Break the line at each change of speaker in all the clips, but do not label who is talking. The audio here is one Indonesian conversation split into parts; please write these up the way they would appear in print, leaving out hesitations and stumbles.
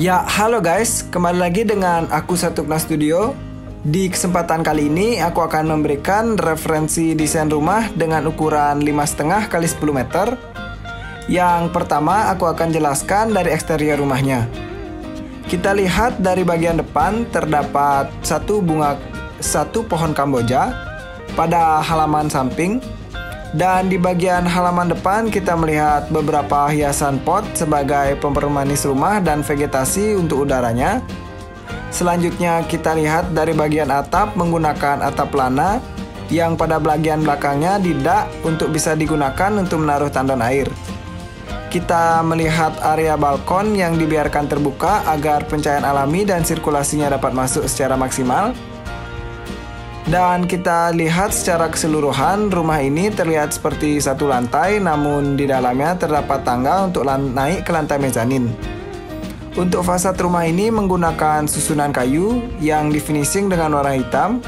Ya, halo guys, kembali lagi dengan aku Satukna Studio. Di kesempatan kali ini aku akan memberikan referensi desain rumah dengan ukuran 5,5 x 10 meter. Yang pertama aku akan jelaskan dari eksterior rumahnya. Kita lihat dari bagian depan terdapat satu pohon kamboja pada halaman samping. Dan di bagian halaman depan kita melihat beberapa hiasan pot sebagai pemanis rumah dan vegetasi untuk udaranya. Selanjutnya kita lihat dari bagian atap menggunakan atap lana yang pada bagian belakangnya didak untuk bisa digunakan untuk menaruh tandon air. Kita melihat area balkon yang dibiarkan terbuka agar pencahayaan alami dan sirkulasinya dapat masuk secara maksimal. Dan kita lihat secara keseluruhan rumah ini terlihat seperti satu lantai, namun di dalamnya terdapat tangga untuk naik ke lantai mezanin. Untuk fasad rumah ini menggunakan susunan kayu yang difinishing dengan warna hitam.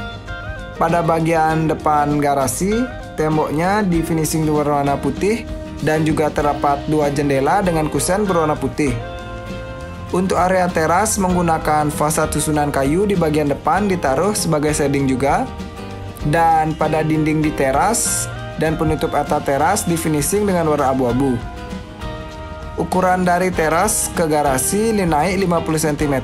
Pada bagian depan garasi, temboknya difinishing berwarna putih dan juga terdapat dua jendela dengan kusen berwarna putih. Untuk area teras menggunakan fasad susunan kayu di bagian depan ditaruh sebagai shading juga. Dan pada dinding di teras dan penutup atap teras difinishing dengan warna abu-abu. Ukuran dari teras ke garasi naik 50 cm.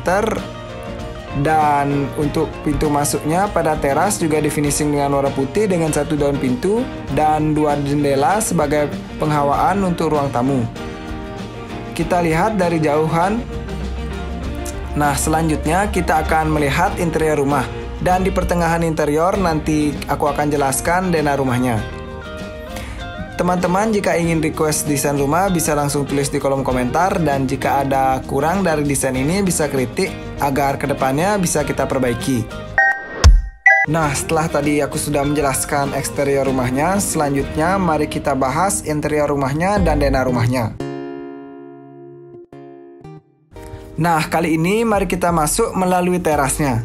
Dan untuk pintu masuknya pada teras juga difinishing dengan warna putih dengan satu daun pintu dan dua jendela sebagai penghawaan untuk ruang tamu. Kita lihat dari jauhan. Nah, selanjutnya kita akan melihat interior rumah. Dan di pertengahan interior nanti aku akan jelaskan denah rumahnya. Teman-teman jika ingin request desain rumah bisa langsung tulis di kolom komentar. Dan jika ada kurang dari desain ini bisa kritik agar kedepannya bisa kita perbaiki. Nah, setelah tadi aku sudah menjelaskan eksterior rumahnya, selanjutnya mari kita bahas interior rumahnya dan denah rumahnya. Nah, kali ini mari kita masuk melalui terasnya.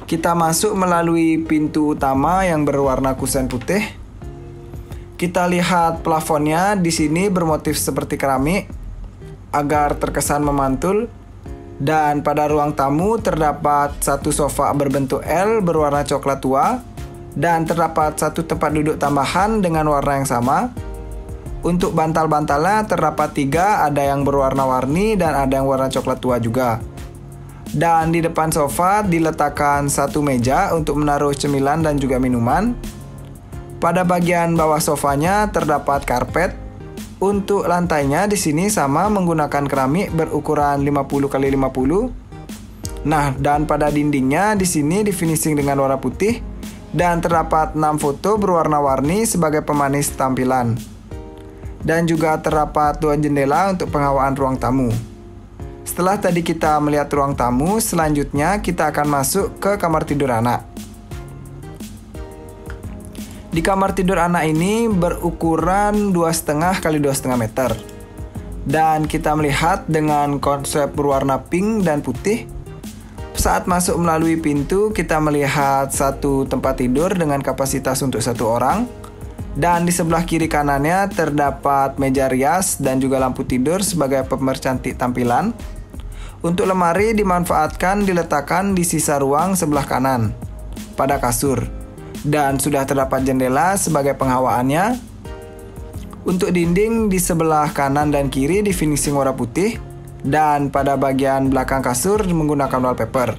Kita masuk melalui pintu utama yang berwarna kusen putih. Kita lihat plafonnya di sini bermotif seperti keramik agar terkesan memantul. Dan pada ruang tamu terdapat satu sofa berbentuk L berwarna coklat tua dan terdapat satu tempat duduk tambahan dengan warna yang sama. Untuk bantal-bantalnya terdapat 3, ada yang berwarna-warni dan ada yang warna coklat tua juga. Dan di depan sofa diletakkan satu meja untuk menaruh cemilan dan juga minuman. Pada bagian bawah sofanya terdapat karpet. Untuk lantainya di sini sama menggunakan keramik berukuran 50 x 50. Nah, dan pada dindingnya di sini difinishing dengan warna putih dan terdapat 6 foto berwarna-warni sebagai pemanis tampilan. Dan juga terdapat 2 jendela untuk penghawaan ruang tamu. Setelah tadi kita melihat ruang tamu, selanjutnya kita akan masuk ke kamar tidur anak. Di kamar tidur anak ini berukuran 2,5 x 2,5 meter. Dan kita melihat dengan konsep berwarna pink dan putih. Saat masuk melalui pintu, kita melihat satu tempat tidur dengan kapasitas untuk 1 orang. Dan di sebelah kiri kanannya terdapat meja rias dan juga lampu tidur sebagai pemercantik tampilan. Untuk lemari dimanfaatkan diletakkan di sisa ruang sebelah kanan pada kasur. Dan sudah terdapat jendela sebagai penghawaannya. Untuk dinding di sebelah kanan dan kiri di finishing warna putih. Dan pada bagian belakang kasur menggunakan wallpaper.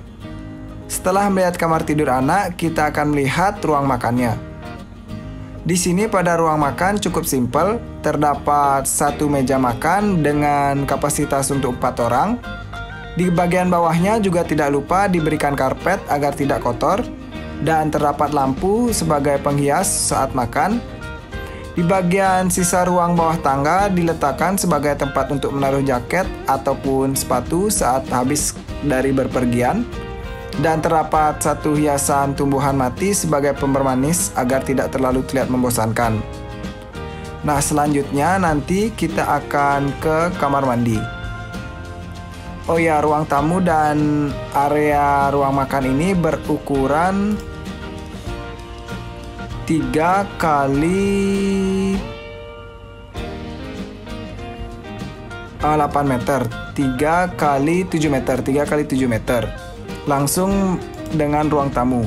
Setelah melihat kamar tidur anak, kita akan melihat ruang makannya. Di sini pada ruang makan cukup simpel, terdapat satu meja makan dengan kapasitas untuk 4 orang. Di bagian bawahnya juga tidak lupa diberikan karpet agar tidak kotor dan terdapat lampu sebagai penghias saat makan. Di bagian sisa ruang bawah tangga diletakkan sebagai tempat untuk menaruh jaket ataupun sepatu saat habis dari berpergian. Dan terdapat satu hiasan tumbuhan mati sebagai pembermanis agar tidak terlalu terlihat membosankan. Nah, selanjutnya nanti kita akan ke kamar mandi. Oh ya, ruang tamu dan area ruang makan ini berukuran 3 kali 8 meter, 3 kali 7 meter, 3 kali 7 meter. Langsung dengan ruang tamu.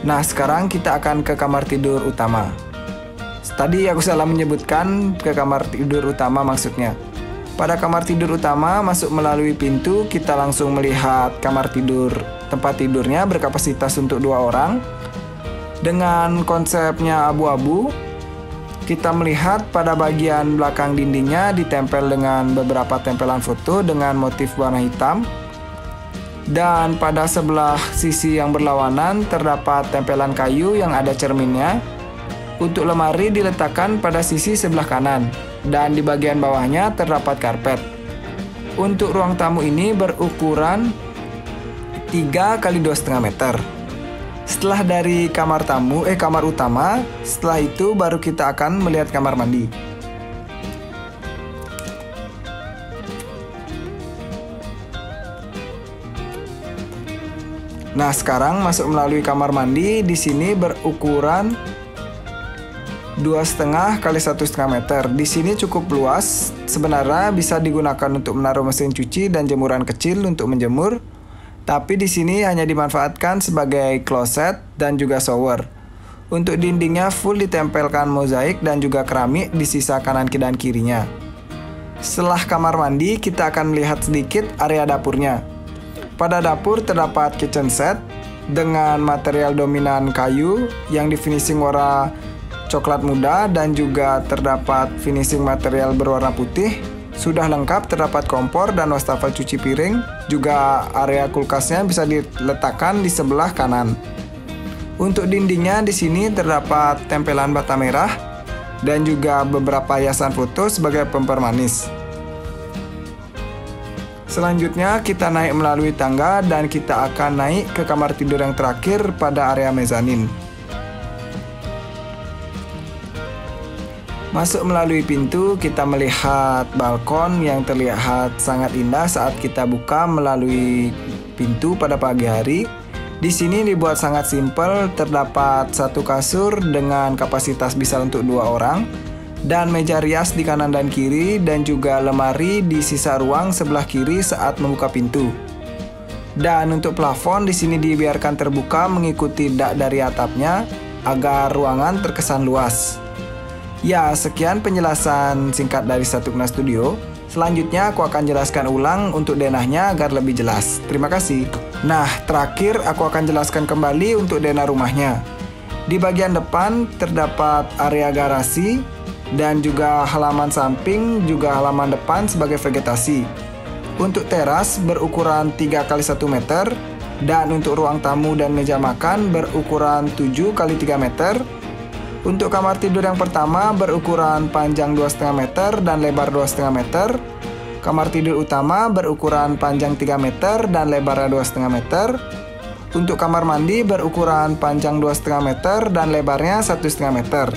Nah, sekarang kita akan ke kamar tidur utama. Tadi aku salah menyebutkan ke kamar tidur utama maksudnya. Pada kamar tidur utama, masuk melalui pintu, kita langsung melihat kamar tidur. Tempat tidurnya berkapasitas untuk 2 orang. Dengan konsepnya abu-abu, kita melihat pada bagian belakang dindingnya ditempel dengan beberapa tempelan foto dengan motif warna hitam. Dan pada sebelah sisi yang berlawanan terdapat tempelan kayu yang ada cerminnya. Untuk lemari diletakkan pada sisi sebelah kanan, dan di bagian bawahnya terdapat karpet. Untuk ruang tamu ini berukuran 3 kali 2,5 meter. Setelah dari kamar utama, setelah itu baru kita akan melihat kamar mandi. Nah, sekarang masuk melalui kamar mandi. Di sini berukuran 2,5 kali 1,5 meter. Di sini cukup luas. Sebenarnya bisa digunakan untuk menaruh mesin cuci dan jemuran kecil untuk menjemur. Tapi di sini hanya dimanfaatkan sebagai kloset dan juga shower. Untuk dindingnya full ditempelkan mozaik dan juga keramik di sisa kanan dan kirinya. Setelah kamar mandi, kita akan melihat sedikit area dapurnya. Pada dapur terdapat kitchen set dengan material dominan kayu yang di finishing warna coklat muda dan juga terdapat finishing material berwarna putih. Sudah lengkap, terdapat kompor dan wastafel cuci piring. Juga area kulkasnya bisa diletakkan di sebelah kanan. Untuk dindingnya di sini terdapat tempelan bata merah dan juga beberapa hiasan foto sebagai pempermanis. Selanjutnya kita naik melalui tangga dan kita akan naik ke kamar tidur yang terakhir pada area mezanin. Masuk melalui pintu, kita melihat balkon yang terlihat sangat indah saat kita buka melalui pintu pada pagi hari. Di sini dibuat sangat simpel, terdapat 1 kasur dengan kapasitas bisa untuk 2 orang dan meja rias di kanan dan kiri dan juga lemari di sisa ruang sebelah kiri saat membuka pintu. Dan untuk plafon di sini dibiarkan terbuka mengikuti dak dari atapnya agar ruangan terkesan luas. Ya, sekian penjelasan singkat dari Satukna Studio. Selanjutnya aku akan jelaskan ulang untuk denahnya agar lebih jelas. Terima kasih. Nah, terakhir aku akan jelaskan kembali untuk denah rumahnya. Di bagian depan terdapat area garasi dan juga halaman samping, juga halaman depan sebagai vegetasi. Untuk teras berukuran 3 kali 1 meter dan untuk ruang tamu dan meja makan berukuran 7 kali 3 meter. Untuk kamar tidur yang pertama berukuran panjang 2,5 meter dan lebar 2,5 meter. Kamar tidur utama berukuran panjang 3 meter dan lebarnya 2,5 meter. Untuk kamar mandi berukuran panjang 2,5 meter dan lebarnya 1,5 meter.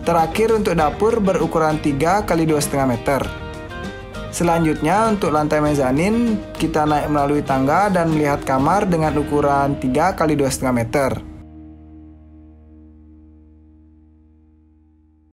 Terakhir untuk dapur berukuran 3 kali 2,5 meter. Selanjutnya untuk lantai mezanin kita naik melalui tangga dan melihat kamar dengan ukuran 3 kali 2,5 meter.